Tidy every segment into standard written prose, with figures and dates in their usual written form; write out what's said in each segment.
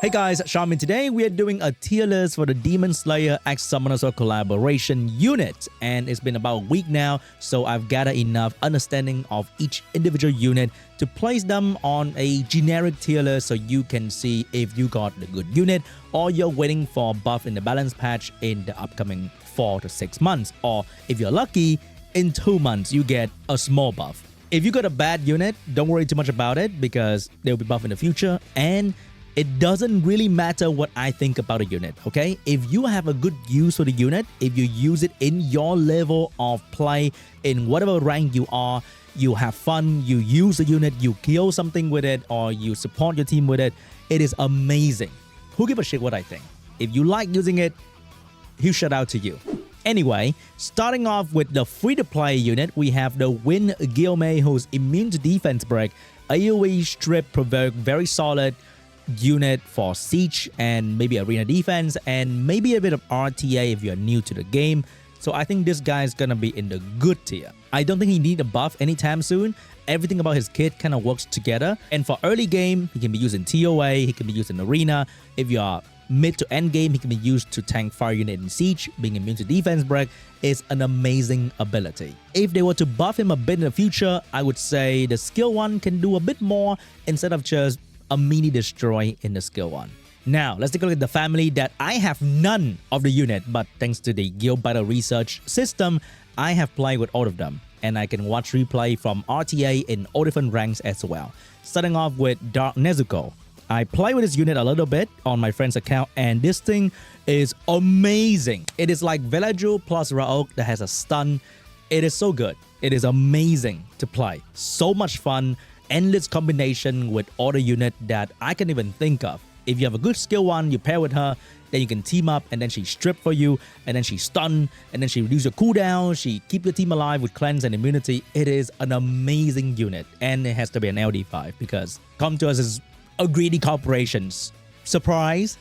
Hey guys, SeanB. Today we are doing a tier list for the Demon Slayer X Summoners or Collaboration unit, and it's been about a week now, so I've gathered enough understanding of each individual unit to place them on a generic tier list so you can see if you got the good unit or you're waiting for a buff in the balance patch in the upcoming 4 to 6 months, or if you're lucky, in 2 months you get a small buff. If you got a bad unit, don't worry too much about it because they'll be buffed in the future, and it doesn't really matter what I think about a unit, okay? If you have a good use for the unit, if you use it in your level of play, in whatever rank you are, you have fun, you use the unit, you kill something with it, or you support your team with it, it is amazing. Who gives a shit what I think? If you like using it, huge shout out to you. Anyway, starting off with the free-to-play unit, we have the Wind Gyomei, who's immune to defense break, AoE strip provoke, very solid unit for siege and maybe arena defense and maybe a bit of RTA if you're new to the game. So I think this guy is gonna be in the good tier. I don't think he needs a buff anytime soon. Everything about his kit kind of works together, and for early game he can be used in TOA, he can be used in arena. If you are mid to end game, he can be used to tank fire unit in siege. Being immune to defense break is an amazing ability. If they were to buff him a bit in the future, I would say the skill 1 can do a bit more instead of just a mini destroy in the skill 1. Now, let's take a look at the family that I have none of the unit, but thanks to the Guild Battle Research system, I have played with all of them, and I can watch replay from RTA in all different ranks as well. Starting off with Dark Nezuko. I play with this unit a little bit on my friend's account, and this thing is amazing. It is like Velagio plus Raok that has a stun. It is so good. It is amazing to play. So much fun. Endless combination with all the unit that I can even think of. If you have a good skill 1, you pair with her, then you can team up, and then she strip for you, and then she stun, and then she reduce your cooldown, she keep your team alive with cleanse and immunity. It is an amazing unit, and it has to be an LD5 because come to us as a greedy corporations. Surprise!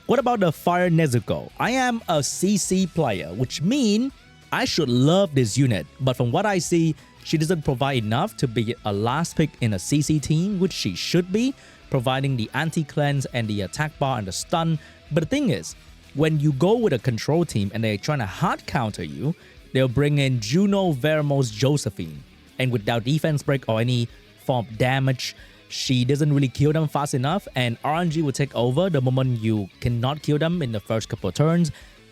What about the Fire Nezuko? I am a CC player, which means I should love this unit, but from what I see, she doesn't provide enough to be a last pick in a CC team, which she should be, providing the anti-cleanse and the attack bar and the stun. But the thing is, when you go with a control team and they're trying to hard counter you, they'll bring in Juno, Veramos, Josephine. And without defense break or any form of damage, she doesn't really kill them fast enough, and RNG will take over the moment you cannot kill them in the first couple of turns,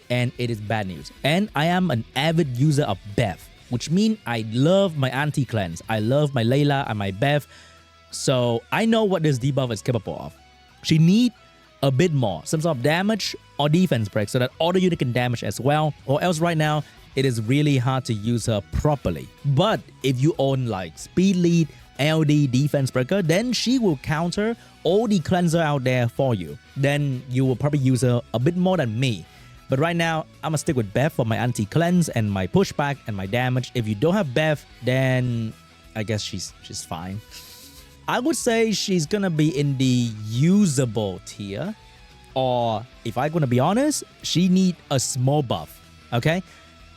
and it is bad news. And I am an avid user of Bev, which means I love my anti-cleanse, I love my Layla and my Bev, so I know what this debuff is capable of. She need a bit more, some sort of damage or defense break so that all the unit can damage as well, or else right now it is really hard to use her properly. But if you own like speed lead, LD, defense breaker, then she will counter all the cleanser out there for you. Then you will probably use her a bit more than me. But right now, I'm gonna stick with Bev for my anti-cleanse and my pushback and my damage. If you don't have Bev, then I guess she's fine. I would say she's gonna be in the usable tier. Or if I'm gonna be honest, she need a small buff, okay?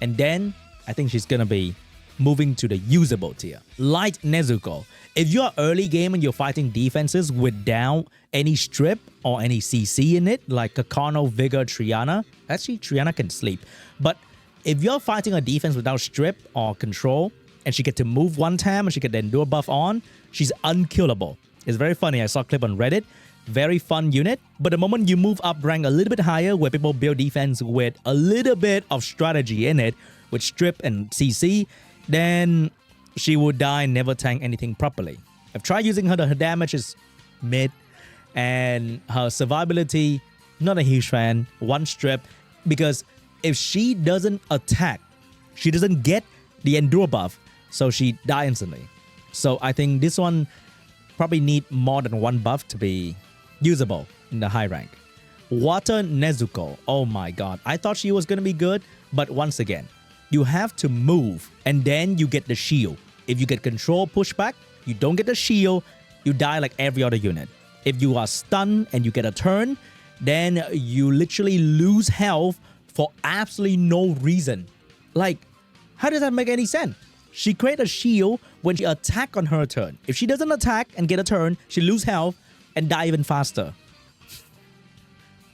And then I think she's gonna be moving to the usable tier. Light Nezuko. If you are early game and you're fighting defenses without any strip or any CC in it, like Kakano, Vigor, Triana. Actually, Triana can sleep. But if you're fighting a defense without strip or control, and she get to move one time and she can then do a buff on, she's unkillable. It's very funny. I saw a clip on Reddit. Very fun unit. But the moment you move up rank a little bit higher, where people build defense with a little bit of strategy in it, with strip and CC, then she would die and never tank anything properly. I've tried using her, her damage is mid, and her survivability, not a huge fan. One strip, because if she doesn't attack, she doesn't get the endure buff, so she die instantly. So I think this one probably need more than one buff to be usable in the high rank. Water Nezuko, oh my god, I thought she was gonna be good, but once again, you have to move and then you get the shield. If you get control pushback, you don't get the shield, you die like every other unit. If you are stunned and you get a turn, then you literally lose health for absolutely no reason. Like, how does that make any sense? She creates a shield when she attacks on her turn. If she doesn't attack and get a turn, she loses health and die even faster.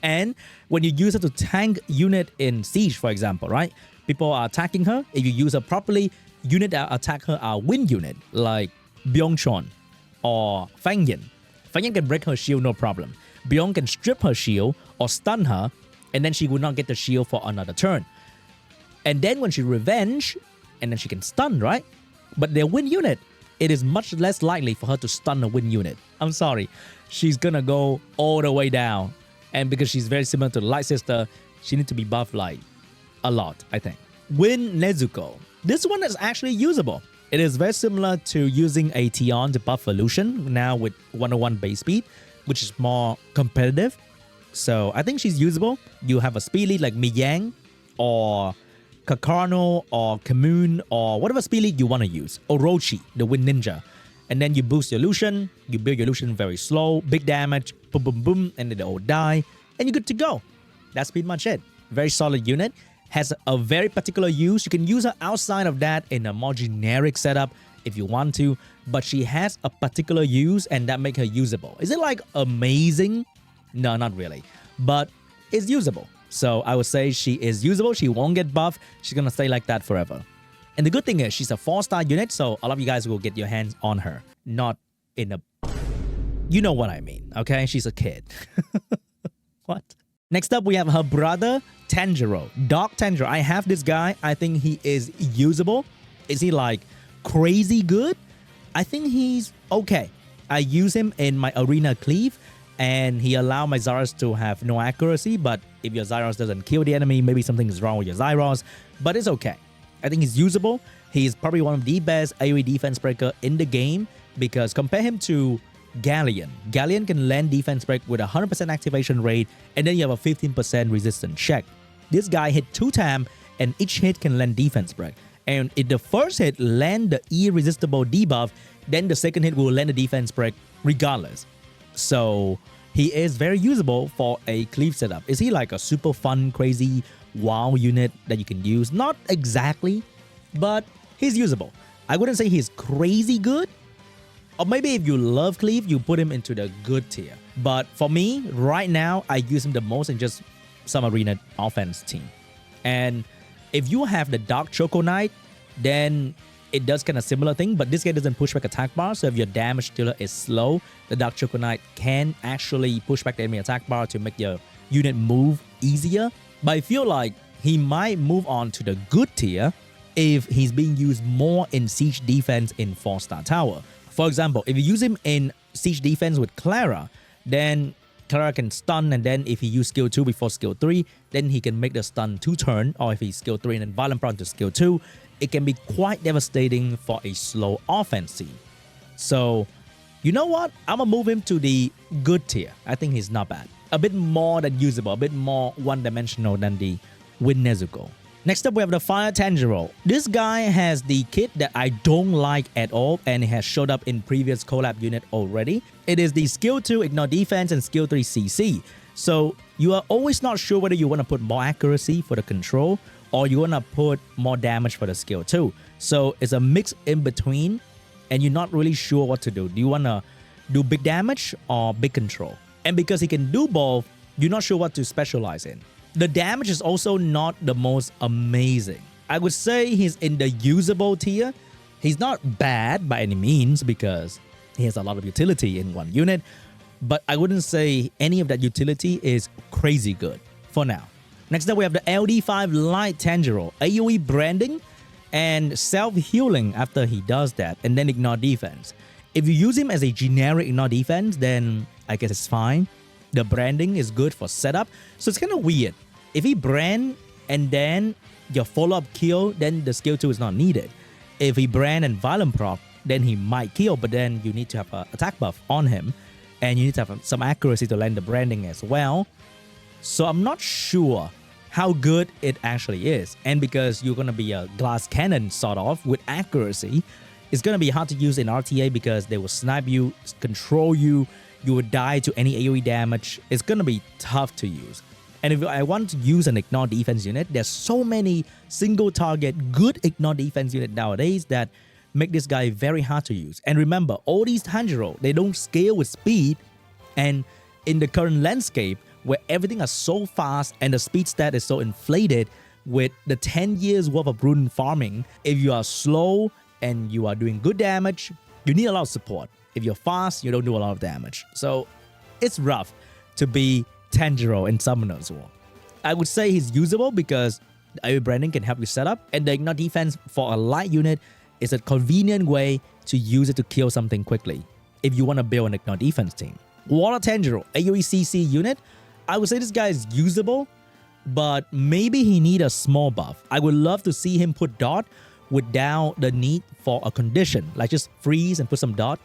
And when you use her to tank unit in siege, for example, right? People are attacking her. If you use her properly, unit that attack her are win unit, like Byung-chon or Fangyin. Fangyin can break her shield, no problem. Byung can strip her shield or stun her, and then she will not get the shield for another turn. And then when she revenge, and then she can stun, right? But their win unit, it is much less likely for her to stun a win unit. I'm sorry. She's gonna go all the way down. And because she's very similar to the Light Sister, she needs to be buffed like a lot, I think. Win Nezuko. This one is actually usable. It is very similar to using a Tion to buff Illusion, now with 101 base speed, which is more competitive. So I think she's usable. You have a speed lead like Miyang or Kakarno or Kamoon or whatever speed lead you want to use. Orochi, the Wind Ninja. And then you boost your illusion, you build your illusion very slow, big damage, boom, boom, boom, and then they all die, and you're good to go. That's pretty much it. Very solid unit. Has a very particular use. You can use her outside of that in a more generic setup if you want to, but she has a particular use and that make her usable. Is it like amazing? No, not really, but it's usable. So I would say she is usable. She won't get buffed. She's gonna stay like that forever. And the good thing is she's a 4-star unit, so a lot of you guys will get your hands on her. Not in a... You know what I mean, okay? She's a kid. What? Next up, we have her brother, Tanjiro. Dog Tanjiro. I have this guy. I think he is usable. Is he like crazy good? I think he's okay. I use him in my arena cleave, and he allows my Zyros to have no accuracy, but if your Zyros doesn't kill the enemy, maybe something is wrong with your Zyros, but it's okay. I think he's usable. He's probably one of the best AoE defense breaker in the game because compare him to Galleon. Galleon can land defense break with a 100% activation rate and then you have a 15% resistance check. This guy hit 2 times and each hit can land defense break. And if the first hit land the irresistible debuff, then the second hit will land the defense break regardless. So he is very usable for a cleave setup. Is he like a super fun, crazy WoW unit that you can use? Not exactly, but he's usable. I wouldn't say he's crazy good. Or maybe if you love cleave, you put him into the good tier. But for me, right now, I use him the most in just some arena offense team. And if you have the Dark Choco Knight, then it does kind of similar thing, but this guy doesn't push back attack bar, so if your damage dealer is slow, the Dark Choco Knight can actually push back the enemy attack bar to make your unit move easier. But I feel like he might move on to the good tier if he's being used more in siege defense in 4-star tower. For example, if you use him in siege defense with Clara, then Clara can stun, and then if he use skill 2 before skill 3, then he can make the stun 2 turn, or if he's skill 3 and then violent prone to skill 2, it can be quite devastating for a slow offense team. So, you know what? I'm gonna move him to the good tier. I think he's not bad. A bit more than usable, a bit more one-dimensional than the Win Nezuko. Next up, we have the Fire Tanjiro. This guy has the kit that I don't like at all, and it has showed up in previous collab unit already. It is the skill 2 ignore defense and skill 3 CC. So you are always not sure whether you want to put more accuracy for the control or you want to put more damage for the skill 2. So it's a mix in between, and you're not really sure what to do. Do you want to do big damage or big control? And because he can do both, you're not sure what to specialize in. The damage is also not the most amazing. I would say he's in the usable tier. He's not bad by any means because he has a lot of utility in one unit, but I wouldn't say any of that utility is crazy good for now. Next up, we have the LD5 Light Tanjiro. AoE branding and self-healing after he does that, and then ignore defense. If you use him as a generic ignore defense, then I guess it's fine. The branding is good for setup, so it's kind of weird. If he brand and then your follow-up kill, then the skill 2 is not needed. If he brand and violent proc, then he might kill, but then you need to have an attack buff on him, and you need to have some accuracy to land the branding as well. So I'm not sure how good it actually is. And because you're going to be a glass cannon sort of with accuracy, it's going to be hard to use in RTA because they will snipe you, control you, you would die to any AoE damage. It's going to be tough to use. And if I want to use an ignore defense unit, there's so many single target good ignore defense unit nowadays that make this guy very hard to use. And remember, all these Tanjiro, they don't scale with speed. And in the current landscape, where everything is so fast and the speed stat is so inflated with the 10 years worth of rune farming. If you are slow and you are doing good damage, you need a lot of support. If you're fast, you don't do a lot of damage. So it's rough to be Tanjiro in Summoners War. I would say he's usable because the AoE branding can help you set up, and the Ignite defense for a light unit is a convenient way to use it to kill something quickly if you want to build an Ignite defense team. Water Tanjiro, AoE CC unit, I would say this guy is usable, but maybe he need a small buff. I would love to see him put dot without the need for a condition, like just freeze and put some dot,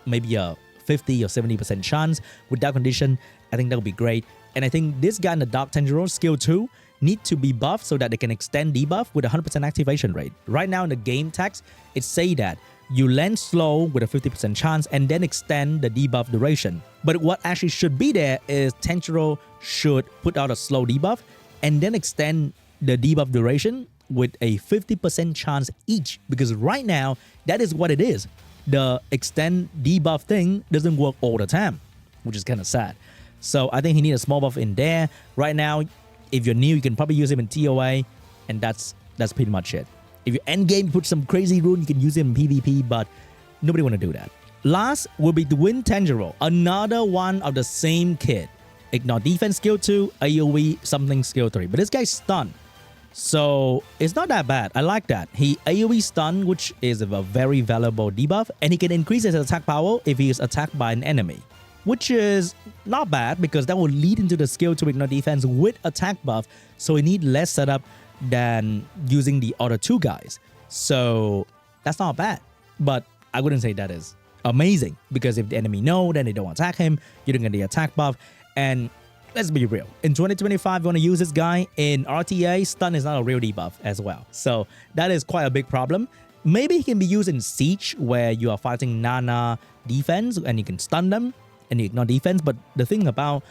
maybe a 50 or 70% chance without condition. I think that would be great. And I think this guy in the Dark Tanjiro skill 2 need to be buffed so that they can extend debuff with a 100% activation rate. Right now in the game text, it say that you land slow with a 50% chance and then extend the debuff duration. But what actually should be there is Tanjiro should put out a slow debuff and then extend the debuff duration with a 50% chance each, because right now that is what it is. The extend debuff thing doesn't work all the time, which is kind of sad. So I think he needs a small buff in there. Right now, if you're new, you can probably use him in TOA, and that's pretty much it. If you're endgame, you put some crazy rune, you can use him in PvP, but nobody want to do that. Last will be Twin Tanjiro, another one of the same kid. Ignore defense skill 2, AoE something skill 3. But this guy's stunned, so it's not that bad. I like that. He AoE stun, which is a very valuable debuff, and he can increase his attack power if he is attacked by an enemy, which is not bad because that will lead into the skill 2 Ignore defense with attack buff, so he need less setup than using the other two guys. So that's not bad, but I wouldn't say that is amazing, because if the enemy know, then they don't attack him, you don't get the attack buff. And let's be real, in 2025 you want to use this guy in RTA, stun is not a real debuff as well, so that is quite a big problem. Maybe he can be used in Siege where you are fighting Nana defense and you can stun them and you ignore defense. But the thing about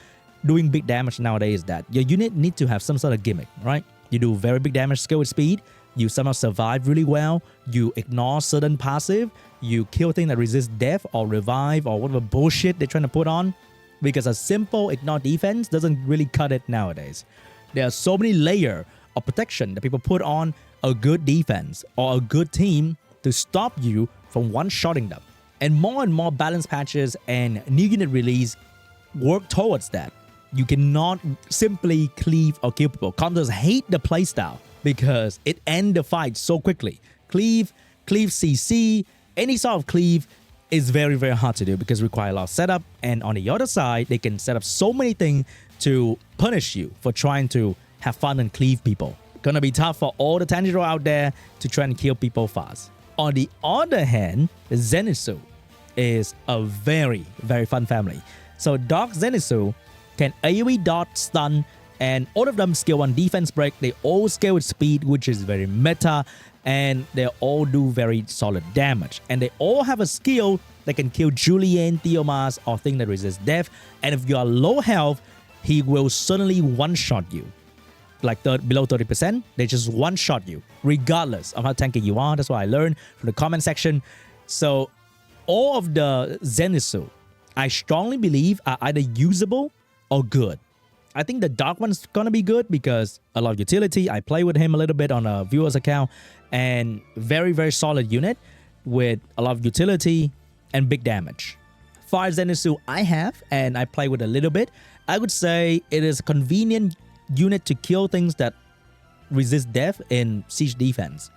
doing big damage nowadays is that your unit need to have some sort of gimmick, right? You do very big damage skill with speed, you somehow survive really well, you ignore certain passive, you kill things that resist death or revive or whatever bullshit they're trying to put on, because a simple ignore defense doesn't really cut it nowadays. There are so many layers of protection that people put on a good defense or a good team to stop you from one-shotting them. And more balance patches and new unit release work towards that. You cannot simply cleave or kill people. Counters hate the playstyle because it ends the fight so quickly. Cleave CC, any sort of cleave is very, very hard to do because it requires a lot of setup. And on the other side, they can set up so many things to punish you for trying to have fun and cleave people. Gonna be tough for all the Tanjiro out there to try and kill people fast. On the other hand, Zenitsu is a very, very fun family. So Dark Zenitsu can AoE dot stun, and all of them skill 1 defense break. They all scale with speed, which is very meta, and they all do very solid damage. And they all have a skill that can kill Julian, Theomas, or thing that resist death. And if you are low health, he will suddenly one-shot you. Like below 30%, they just one-shot you, regardless of how tanky you are. That's what I learned from the comment section. So all of the Zenitsu, I strongly believe, are either usable or good. I think the Dark one's gonna be good because a lot of utility. I play with him a little bit on a viewer's account, and very, very solid unit with a lot of utility and big damage. Far as Zenitsu I have, and I play with a little bit, I would say it is a convenient unit to kill things that resist death in siege defense.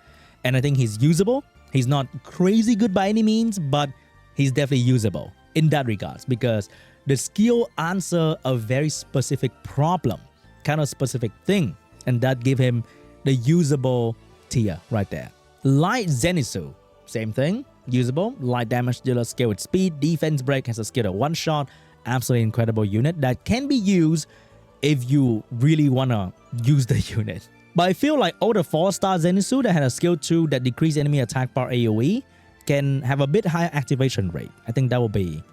And I think he's usable. He's not crazy good by any means, but he's definitely usable in that regards, because the skill answer a very specific problem, kind of specific thing, and that give him the usable tier right there. Light Zenitsu, same thing, usable, light damage dealer, skill with speed, defense break, has a skill of one shot, absolutely incredible unit that can be used if you really wanna use the unit. But I feel like all the 4-star Zenitsu that had a skill 2 that decrease enemy attack bar AoE can have a bit higher activation rate. I think that will be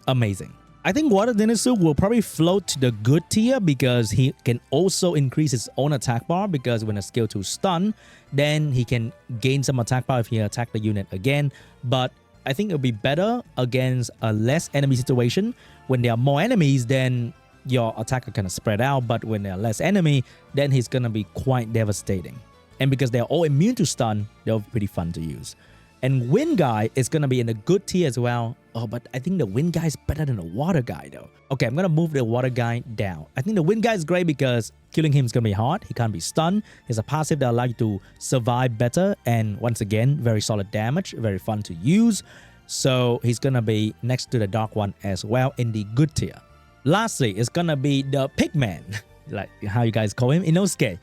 amazing. I think Water Zenitsu will probably float to the good tier because he can also increase his own attack bar, because when a skill 2 stun, then he can gain some attack bar if he attack the unit again. But I think it'll be better against a less enemy situation. When there are more enemies, then your attack are kind of spread out, but when there are less enemy, then he's gonna be quite devastating. And because they're all immune to stun, they're pretty fun to use. And Wind Guy is gonna be in a good tier as well. Oh, but I think the Wind Guy is better than the Water Guy though. Okay, I'm gonna move the Water Guy down. I think the Wind Guy is great because killing him is gonna be hard. He can't be stunned. He's a passive that allows you to survive better. And once again, very solid damage, very fun to use. So he's gonna be next to the Dark One as well in the good tier. Lastly, it's gonna be the Pigman, like how you guys call him, Inosuke.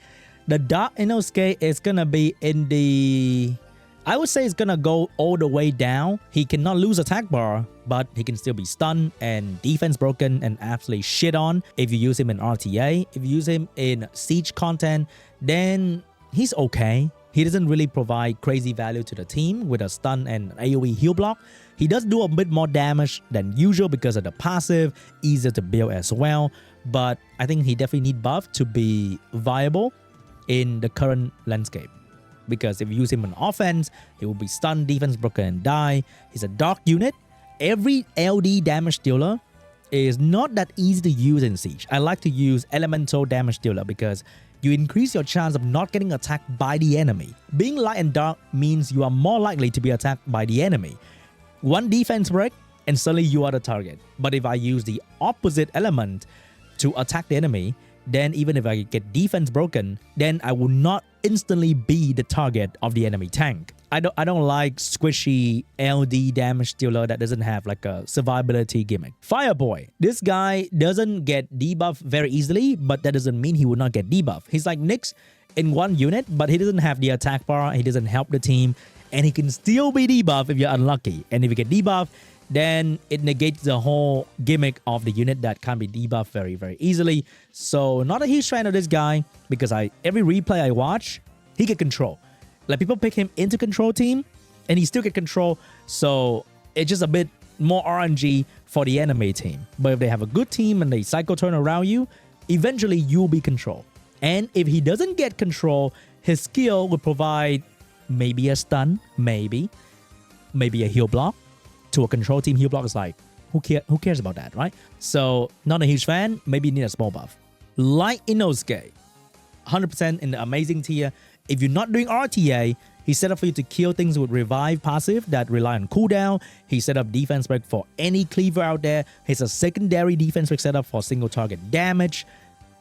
The Dark Inosuke is gonna be in the... I would say it's gonna go all the way down. He cannot lose attack bar, but he can still be stunned and defense broken and absolutely shit on if you use him in RTA. If you use him in siege content, then he's okay. He doesn't really provide crazy value to the team with a stun and AoE heal block. He does do a bit more damage than usual because of the passive, easier to build as well. But I think he definitely needs buff to be viable in the current landscape. Because if you use him on offense, he will be stunned, defense broken, and die. He's a dark unit. Every LD damage dealer is not that easy to use in Siege. I like to use elemental damage dealer because you increase your chance of not getting attacked by the enemy. Being light and dark means you are more likely to be attacked by the enemy. One defense break and suddenly you are the target. But if I use the opposite element to attack the enemy, then even if I get defense broken, then I will not instantly be the target of the enemy tank. I don't like squishy LD damage dealer that doesn't have like a survivability gimmick. Fireboy. This guy doesn't get debuff very easily, but that doesn't mean he will not get debuff. He's like Nyx in one unit, but he doesn't have the attack bar, he doesn't help the team, and he can still be debuffed if you're unlucky. And if you get debuffed, then it negates the whole gimmick of the unit that can't be debuffed very, very easily. So not a huge fan of this guy because every replay I watch, he get control. Like people pick him into control team and he still get control. So it's just a bit more RNG for the enemy team. But if they have a good team and they cycle turn around you, eventually you'll be control. And if he doesn't get control, his skill would provide maybe a stun, maybe a heal block. To a control team, heal block is like, who cares about that, right? So not a huge fan, maybe need a small buff. Like Inosuke, 100% in the amazing tier. If you're not doing RTA, he's set up for you to kill things with revive passive that rely on cooldown. He set up defense break for any cleaver out there. He's a secondary defense break setup for single target damage.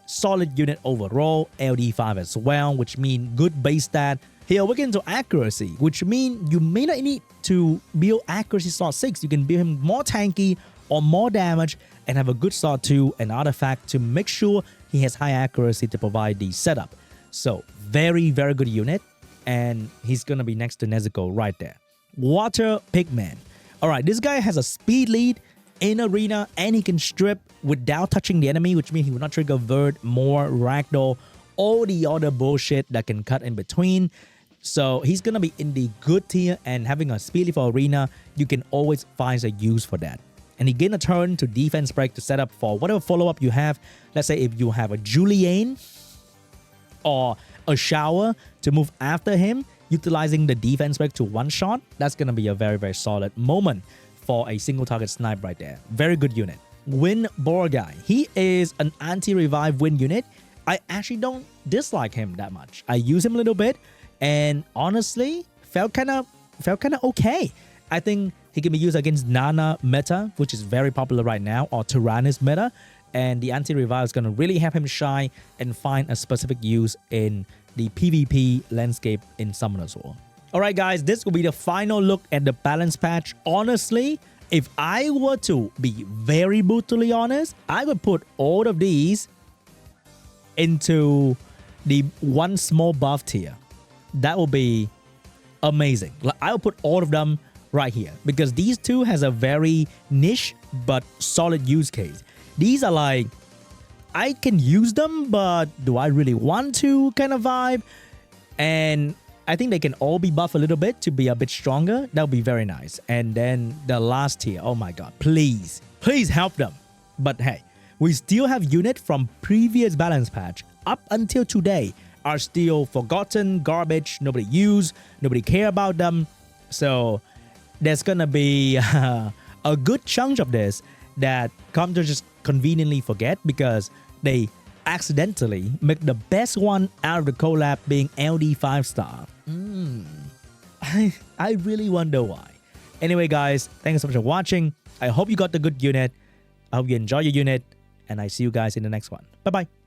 Solid unit overall, LD5 as well, which means good base stat. He awakens to accuracy, which means you may not need to build accuracy slot 6. You can build him more tanky or more damage and have a good slot 2 and artifact to make sure he has high accuracy to provide the setup. So very, very good unit. And he's going to be next to Nezuko right there. Water Pigman. All right, this guy has a speed lead in arena and he can strip without touching the enemy, which means he will not trigger Vert, more Ragdoll, all the other bullshit that can cut in between. So he's going to be in the good tier and having a speed lead for arena, you can always find a use for that. And he gain a turn to defense break to set up for whatever follow-up you have. Let's say if you have a Julian or a shower to move after him, utilizing the defense break to one shot, that's going to be a very, very solid moment for a single target snipe right there. Very good unit. Wind Boar Guy. He is an anti-revive wind unit. I actually don't dislike him that much. I use him a little bit and honestly felt kind of okay. I think he can be used against Nana meta, which is very popular right now, or Tyrannus meta, and the anti-revive is going to really help him shine and find a specific use in the PvP landscape in Sumoners War. Alright guys, this will be the final look at the balance patch. Honestly, if I were to be very brutally honest, I would put all of these into the one small buff tier. That will be amazing. Like, I'll put all of them right here because these two has a very niche but solid use case. These are like, I can use them, but do I really want to kind of vibe? And I think they can all be buffed a little bit to be a bit stronger. That would be very nice. And then the last tier, oh my god, please help them. But hey, we still have units from previous balance patch up until today are still forgotten, garbage, nobody use, nobody care about them. So there's gonna be a good chunk of this that come to just conveniently forget because they accidentally make the best one out of the collab being LD 5-star. I really wonder why. Anyway, guys, thanks so much for watching. I hope you got the good unit. I hope you enjoy your unit, and I see you guys in the next one. Bye-bye.